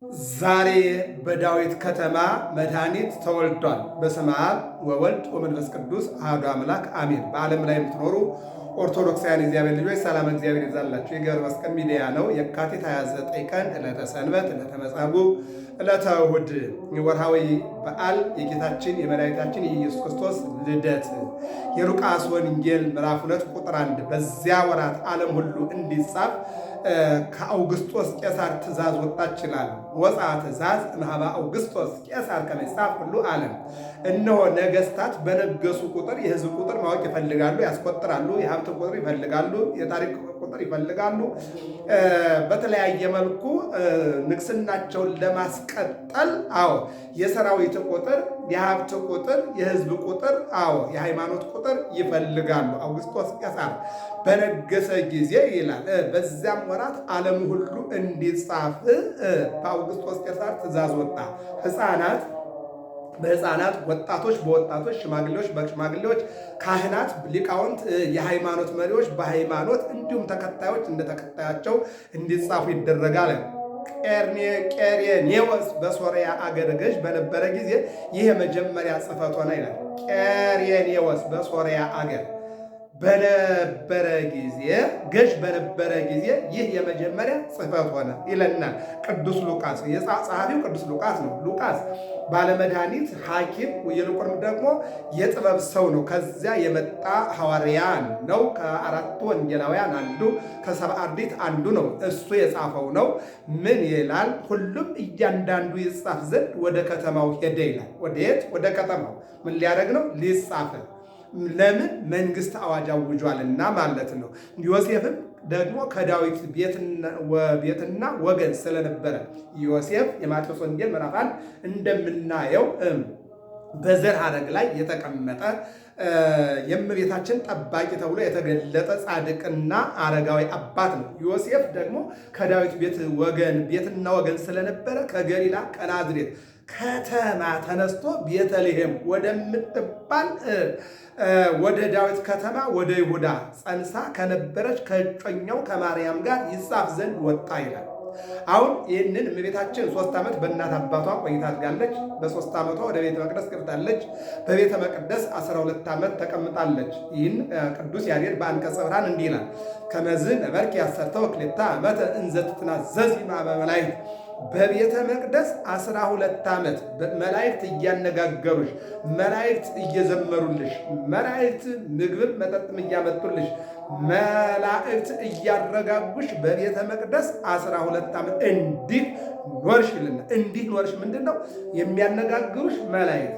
ዛሬ በዳዊት ከተማ መድኃኒት ተወልዷል። በስመ አብ ወወልድ ወመንፈስ ቅዱስ አሐዱ አምላክ አሜን። በዓለም ላይ የምትኖሩ ኦርቶዶክሳውያን እግዚአብሔር ልጆች ሰላም እግዚአብሔር ይብዛላችሁ። የገብረ መስቀል ሚዲያ ነው። የካቲት 29 ቀን ዕለተ ሰንበት፣ ዕለተ መጻጉዕ፣ ዕለተ እሑድ ወርሃዊ በዓል የጌታችን የመድኃኒታችን የኢየሱስ ክርስቶስ ልደት የሉቃስ ወንጌል ምዕራፍ 2 ቁጥር 1 በዚያ ወራት ዓለም ሁሉ እንዲጻፍ ከአውግስጦስ ቄሳር ትእዛዝ ወጣች ይላል። ወፃ ትእዛዝ እምኀበ አውግስጦስ ቄሳር ከመ ይጻፍ ሁሉ ዓለም። እነሆ ነገስታት በነገሱ ቁጥር የህዝብ ቁጥር ማወቅ ይፈልጋሉ፣ ያስቆጥራሉ። የሀብት ቁጥር ይፈልጋሉ፣ የታሪክ ቁጥር ይፈልጋሉ። በተለያየ መልኩ ንግስናቸውን ለማስቀጠል የሰራዊት ቁጥር፣ የሀብት ቁጥር፣ የህዝብ ቁጥር፣ የሃይማኖት ቁጥር ይፈልጋሉ። አውግስጦስ ቄሳር በነገሰ ጊዜ ይላል በዚያም ወራት ዓለም ሁሉ እንዲጻፍ በአውግስጦስ ቄሳር ትእዛዝ ወጣ። ሕፃናት በሕፃናት፣ ወጣቶች በወጣቶች፣ ሽማግሌዎች በሽማግሌዎች፣ ካህናት፣ ሊቃውንት፣ የሃይማኖት መሪዎች በሃይማኖት እንዲሁም ተከታዮች እንደ ተከታያቸው እንዲጻፉ ይደረጋል። ቄርኔዎስ በሶርያ አገረ ገዥ በነበረ ጊዜ ይህ የመጀመሪያ ጽሕፈት ሆነ ይላል። ቄርኔዎስ በሶርያ አገር በነበረ ጊዜ ገዥ በነበረ ጊዜ ይህ የመጀመሪያ ጽሕፈት ሆነ ይለናል ቅዱስ ሉቃስ። ጸሐፊው ቅዱስ ሉቃስ ነው። ሉቃስ ባለመድኃኒት ሐኪም፣ ይልቁንም ደግሞ የጥበብ ሰው ነው። ከዚያ የመጣ ሐዋርያ ነው። ከአራቱ ወንጌላውያን አንዱ፣ ከሰብዓ አርድእት አንዱ ነው። እሱ የጻፈው ነው። ምን ይላል? ሁሉም እያንዳንዱ ይጻፍ ዘንድ ወደ ከተማው ሄደ ይላል። ወደየት? ወደ ከተማው። ምን ሊያደርግ ነው? ሊጻፍ። ለምን? መንግስት አዋጅ አውጇልና ማለት ነው። ዮሴፍም ደግሞ ከዳዊት ቤትና ወገን ስለነበረ ዮሴፍ የማቴዎስ ወንጌል ምዕራፍ 1 እንደምናየው በዘር ሐረግ ላይ የተቀመጠ የእመቤታችን ጠባቂ ተብሎ የተገለጠ ጻድቅና አረጋዊ አባት ነው። ዮሴፍ ደግሞ ከዳዊት ቤትና ወገን ስለነበረ ከገሊላ ከናዝሬት ከተማ ተነስቶ ቤተልሔም ወደምትባል ወደ ዳዊት ከተማ ወደ ይሁዳ ጸንሳ ከነበረች ከእጮኛው ከማርያም ጋር ይጻፍ ዘንድ ወጣ ይላል። አሁን ይህንን እመቤታችን 3 ዓመት በእናት አባቷ ቆይታ አድጋለች። በ3 ዓመቷ ወደ ቤተ መቅደስ ገብታለች። በቤተ መቅደስ 12 ዓመት ተቀምጣለች። ይህን ቅዱስ ያሬድ በአንቀጸ ብርሃን እንዲህ ይላል። ከመዝ ነበርኪ አሰርተ ወክልኤተ ዓመተ እንዘ ትትናዘዚ ማኅበ መላእክት። በቤተ መቅደስ 12 ዓመት መላእክት እያነጋገሩሽ፣ መላእክት እየዘመሩልሽ፣ መላእክት ምግብም መጠጥም እያመጡልሽ፣ መላእክት እያረጋጉሽ በቤተ መቅደስ 12 ዓመት እንዲህ ኖርሽ ይልና። እንዲህ ኖርሽ ምንድን ነው? የሚያነጋግሩሽ መላእክት፣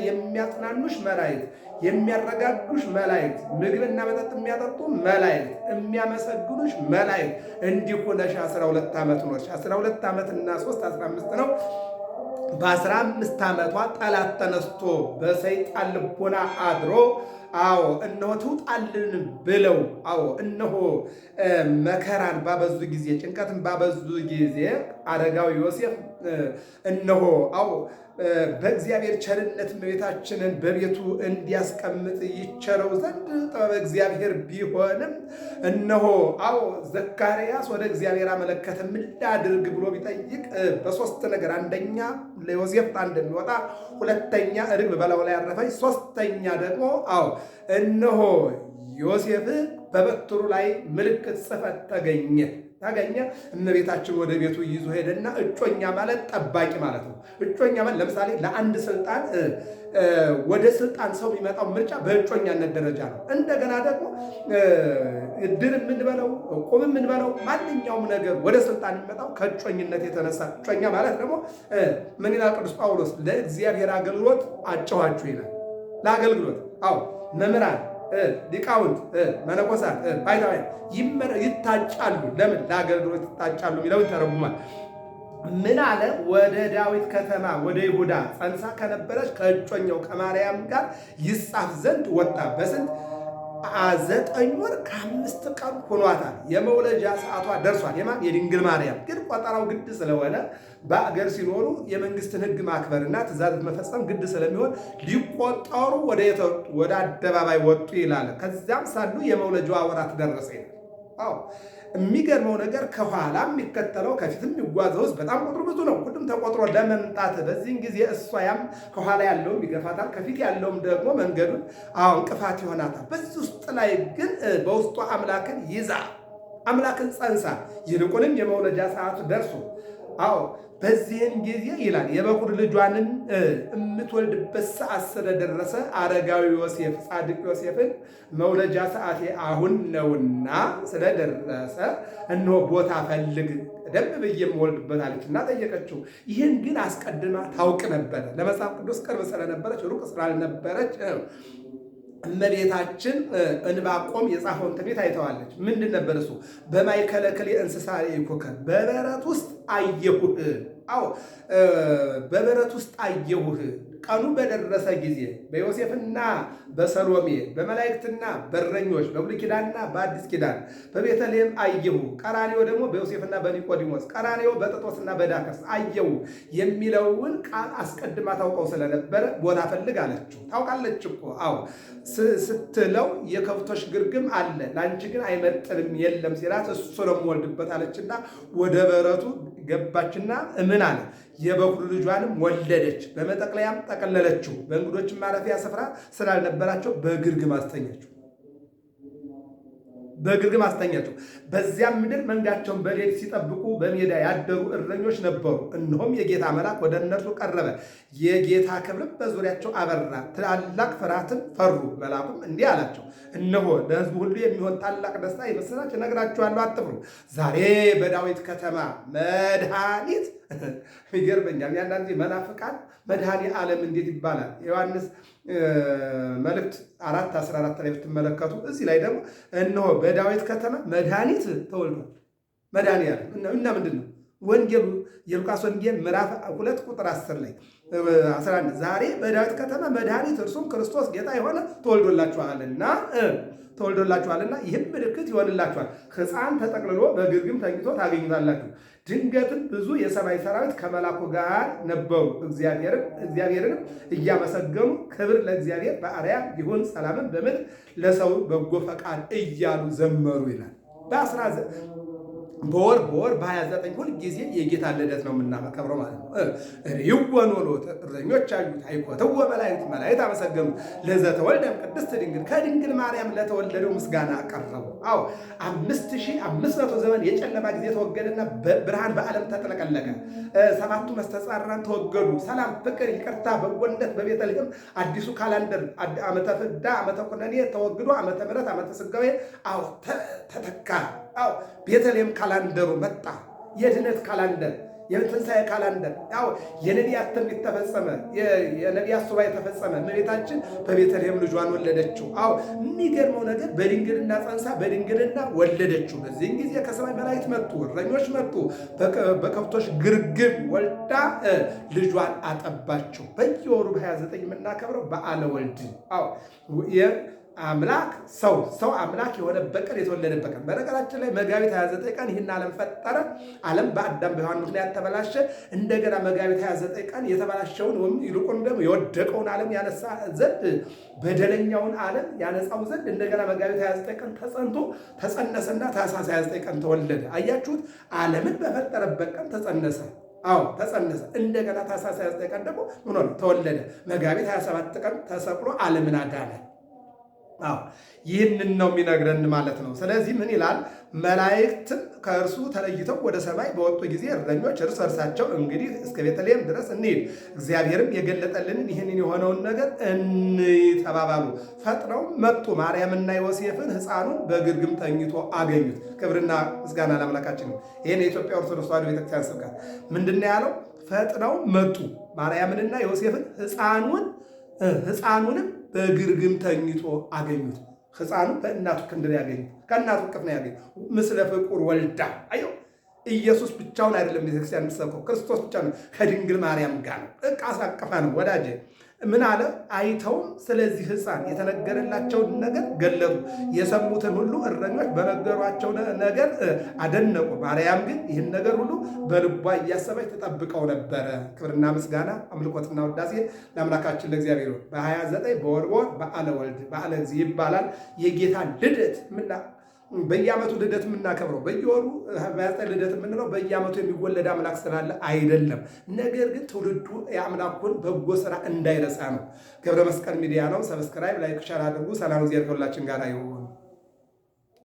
የሚያጽናኑሽ መላእክት፣ የሚያረጋጉሽ መላእክት፣ ምግብና መጠጥ የሚያጠጡ መላእክት፣ የሚያመሰግኑሽ መላእክት፣ እንዲሁ ነሽ 12 ዓመት ኖርሽ። 12 ዓመትና 3 15 ነው። በ15 ዓመቷ ጠላት ተነስቶ በሰይጣን ልቦና አድሮ እነሆ ትውጣልን ብለው እነሆ መከራን ባበዙ ጊዜ፣ ጭንቀትን ባበዙ ጊዜ አረጋዊ ዮሴፍ እነሆ በእግዚአብሔር ቸርነት እመቤታችንን በቤቱ እንዲያስቀምጥ ይቸረው ዘንድ ጥበበ እግዚአብሔር ቢሆንም እነሆ ዘካርያስ ወደ እግዚአብሔር አመለከተ። ምን ላድርግ ብሎ ቢጠይቅ በሶስት ነገር፣ አንደኛ ለዮሴፍ እንደሚወጣ፣ ሁለተኛ ርግብ በላዩ ላይ ያረፈች፣ ሶስተኛ ደግሞ እነሆ ዮሴፍ በበትሩ ላይ ምልክት ጽሕፈት ተገኘ። እመቤታችን ወደ ቤቱ ይዞ ሄደና እጮኛ ማለት ጠባቂ ማለት ነው። እጮኛ ማለት ለምሳሌ ለአንድ ስልጣን ወደ ስልጣን ሰው የሚመጣው ምርጫ በእጮኛነት ደረጃ ነው። እንደገና ደግሞ እድር የምንበለው ቁም የምንበለው ማንኛውም ነገር ወደ ስልጣን የሚመጣው ከእጮኝነት የተነሳ። እጮኛ ማለት ደግሞ ምን ይላል ቅዱስ ጳውሎስ? ለእግዚአብሔር አገልግሎት አጨኋችሁ ይላል። ለአገልግሎት መምህራን፣ ሊቃውንት፣ መነኮሳት፣ ባይታውያን ይታጫሉ። ለምን? ለአገልግሎት ይታጫሉ የሚለው ይተረጉማል። ምን አለ? ወደ ዳዊት ከተማ ወደ ይሁዳ ጸንሳ ከነበረች ከእጮኛው ከማርያም ጋር ይጻፍ ዘንድ ወጣ። በስንት 9 ወር ከ5 ቀን ሆኗታል። የመውለጃ ሰዓቷ ደርሷል። የድንግል ማርያም ግን ቆጠራው ግድ ስለሆነ በአገር ሲኖሩ የመንግስትን ሕግ ማክበርና ትእዛዝ መፈጸም ግድ ስለሚሆን ሊቆጠሩ ወደ አደባባይ ወጡ ይላል። ከዚያም ሳሉ የመውለጃዋ ወራት ደረሰ ይላል። የሚገርመው ነገር ከኋላ የሚከተለው ከፊትም የሚጓዘው ሕዝብ በጣም ቁጥሩ ብዙ ነው። ሁሉም ተቆጥሮ ለመምጣት በዚህን ጊዜ እሷያም ከኋላ ያለውም ይገፋታል፣ ከፊት ያለውም ደግሞ መንገዱን እንቅፋት ይሆናታል። በዚህ ውስጥ ላይ ግን በውስጧ አምላክን ይዛ አምላክን ጸንሳ ይልቁንም የመውለጃ ሰዓቱ ደርሶ በዚህን ጊዜ ይላል የበኩር ልጇንም የምትወልድበት ሰዓት ስለደረሰ አረጋዊ ዮሴፍ ጻድቅ ዮሴፍን መውለጃ ሰዓቴ አሁን ነውና ስለደረሰ እነሆ ቦታ ፈልግ ደም ብዬ የምወልድበት አለችና ጠየቀችው። ይህን ግን አስቀድማ ታውቅ ነበረ። ለመጽሐፍ ቅዱስ ቅርብ ስለነበረች ሩቅ ስላልነበረች እመቤታችን ዕንባቆም የጻፈውን ትንቢት አይተዋለች። ምንድን ነበር እሱ? በማእከለ ክልኤ እንስሳ ኢኮከ በበረት ውስጥ አየሁህ። በበረት ውስጥ አየሁህ። ቀኑ በደረሰ ጊዜ በዮሴፍና በሰሎሜ በመላእክትና በእረኞች በብሉይ ኪዳንና በአዲስ ኪዳን በቤተልሔም አየሁ። ቀራንዮ ደግሞ በዮሴፍና በኒቆዲሞስ ቀራንዮ በጥጦስና በዳከርስ አየሁ የሚለውን ቃል አስቀድማ ታውቀው ስለነበረ ቦታ ፈልግ አለችው። ታውቃለች እኮ ስትለው የከብቶች ግርግም አለ ለአንቺ ግን አይመጥንም የለም ሲላት እሱ ነው የምወልድበት አለችና ወደ በረቱ ገባችና ምን አለ የበኩር ልጇንም ወለደች። በመጠቅለያም ጠቀለለችው። በእንግዶችም ማረፊያ ስፍራ ስላልነበራቸው በግርግም አስተኛቸው። በዚያም ምድር መንጋቸውን በሌሊት ሲጠብቁ በሜዳ ያደሩ እረኞች ነበሩ። እነሆም የጌታ መልአክ ወደ እነርሱ ቀረበ፣ የጌታ ክብርም በዙሪያቸው አበራ፣ ታላቅ ፍርሃትም ፈሩ። መልአኩም እንዲህ አላቸው፣ እነሆ ለሕዝቡ ሁሉ የሚሆን ታላቅ ደስታ የምስራች እነግራችኋለሁ፣ አትፍሩ። ዛሬ በዳዊት ከተማ መድኃኒት ይገርመኛል። ያንዳንድ መናፍቃን መድኃኔ ዓለም እንዴት ይባላል? ዮሐንስ መልእክት 4:14 ላይ ብትመለከቱ እዚህ ላይ ደግሞ እነሆ በዳዊት ከተማ መድኃኒት ተወልዷል። መድኃኔ ዓለም እና ምንድን ነው? ወንጌሉ የሉቃስ ወንጌል ምዕራፍ 2 ቁጥር 10 ላይ 11 ዛሬ በዳዊት ከተማ መድኃኒት እርሱም ክርስቶስ ጌታ የሆነ ተወልዶላችኋልና ይህም ምልክት ይሆንላችኋል፣ ሕፃን ተጠቅልሎ በግርግም ተኝቶ ታገኙታላችሁ። ድንገትም ብዙ የሰማይ ሰራዊት ከመላኩ ጋር ነበሩ፣ እግዚአብሔርንም እያመሰገኑ ክብር ለእግዚአብሔር በአርያም ይሁን ሰላምን በምድር ለሰው በጎ ፈቃድ እያሉ ዘመሩ ይላል። በወር በ29 ሁል ጊዜ የጌታ ልደት ነው የምናከብረው ማለት ነው። ይወኖሎ እረኞች አዩት አይኮተወ መላእክት አመሰገኑ ለዘተወልደም ቅድስት ድንግል ከድንግል ማርያም ለተወለደው ምስጋና አቀረቡ። 5500 ዘመን የጨለማ ጊዜ ተወገደና ብርሃን በዓለም ተጥለቀለቀ። ሰባቱ መስተጻራን ተወገዱ። ሰላም፣ ፍቅር፣ ይቅርታ፣ በጎነት በቤተልሔም አዲሱ ካላንደር ዓመተ ፍዳ ዓመተ ኩነኔ ተወግዶ ዓመተ ምሕረት ዓመተ ስጋዌ ተተካ። ቤተልሔም ካላንደሩ መጣ። የድነት ካላንደር፣ የትንሣኤ ካላንደር፣ የነቢያት ትንቢት ተፈጸመ። የነቢያት ሱባኤ ተፈጸመ። እመቤታችን በቤተልሔም ልጇን ወለደችው። የሚገርመው ነገር በድንግልና ጸንሳ በድንግልና ወለደችው። በዚህን ጊዜ ከሰማይ መላእክት መጡ፣ እረኞች መጡ። በከብቶች ግርግም ወልዳ ልጇን አጠባችው። በየወሩ በ29 የምናከብረው በዓለ ወልድ አምላክ ሰው አምላክ የሆነበት ቀን የተወለደበት ቀን። በነገራችን ላይ መጋቢት 29 ቀን ይህን ዓለም ፈጠረ። ዓለም በአዳም በሔዋን ምክንያት ተበላሸ። እንደገና መጋቢት 29 ቀን የተበላሸውን ወይም ይልቁን ደግሞ የወደቀውን ዓለም ያነሳ ዘንድ በደለኛውን ዓለም ያነጻው ዘንድ እንደገና መጋቢት 29 ቀን ተጸነሰና ታኅሳስ 29 ቀን ተወለደ። አያችሁት? ዓለምን በፈጠረበት ቀን ተጸነሰ። ተጸነሰ። እንደገና ታኅሳስ 29 ቀን ደግሞ ምን ሆነ? ተወለደ። መጋቢት 27 ቀን ተሰቅሎ ዓለምን አዳነ። ይህንን ነው የሚነግረን ማለት ነው። ስለዚህ ምን ይላል? መላእክትም ከእርሱ ተለይተው ወደ ሰማይ በወጡ ጊዜ እረኞች እርስ በርሳቸው እንግዲህ እስከ ቤተልሔም ድረስ እንሂድ፣ እግዚአብሔርም የገለጠልንን ይህንን የሆነውን ነገር እንተባባሉ። ፈጥነው መጡ። ማርያምና ዮሴፍን ሕፃኑን በግርግም ተኝቶ አገኙት። ክብርና ምስጋና ለአምላካችን ነው። ይህን የኢትዮጵያ ኦርቶዶክስ ተዋሕዶ ቤተክርስቲያን ስብከት ምንድን ነው ያለው? ፈጥነው መጡ ማርያምንና ዮሴፍን ሕፃኑንም በግርግም ተኝቶ አገኙት። ሕፃኑ በእናቱ ክንድ ነው ያገኙት። ከእናቱ እቅፍ ነው ያገኙት። ምስለ ፍቁር ወልዳ አየው። ኢየሱስ ብቻውን አይደለም ቤተክርስቲያን የምትሰብከው፣ ክርስቶስ ብቻ ነው ከድንግል ማርያም ጋር ነው። ዕቃ አሳቀፋ ነው ወዳጄ። ምን አለ? አይተውም ስለዚህ ሕፃን የተነገረላቸውን ነገር ገለጡ። የሰሙትን ሁሉ እረኞች በነገሯቸው ነገር አደነቁ። ማርያም ግን ይህን ነገር ሁሉ በልቧ እያሰበች ተጠብቀው ነበረ። ክብርና ምስጋና አምልኮትና ውዳሴ ለአምላካችን ለእግዚአብሔር። በ29 በወር በዓለ ወልድ በዓለ እግዚእ ይባላል። የጌታ ልደት በየዓመቱ ልደት የምናከብረው በየወሩ ልደት የምንለው በየዓመቱ የሚወለድ አምላክ ስላለ አይደለም። ነገር ግን ትውልዱ የአምላኩን በጎ ስራ እንዳይረሳ ነው። ገብረ መስቀል ሚዲያ ነው። ሰብስክራይብ፣ ላይክ፣ ሸር አድርጉ። ሰላም እግዚአብሔር ከሁላችን ጋር ይሁን።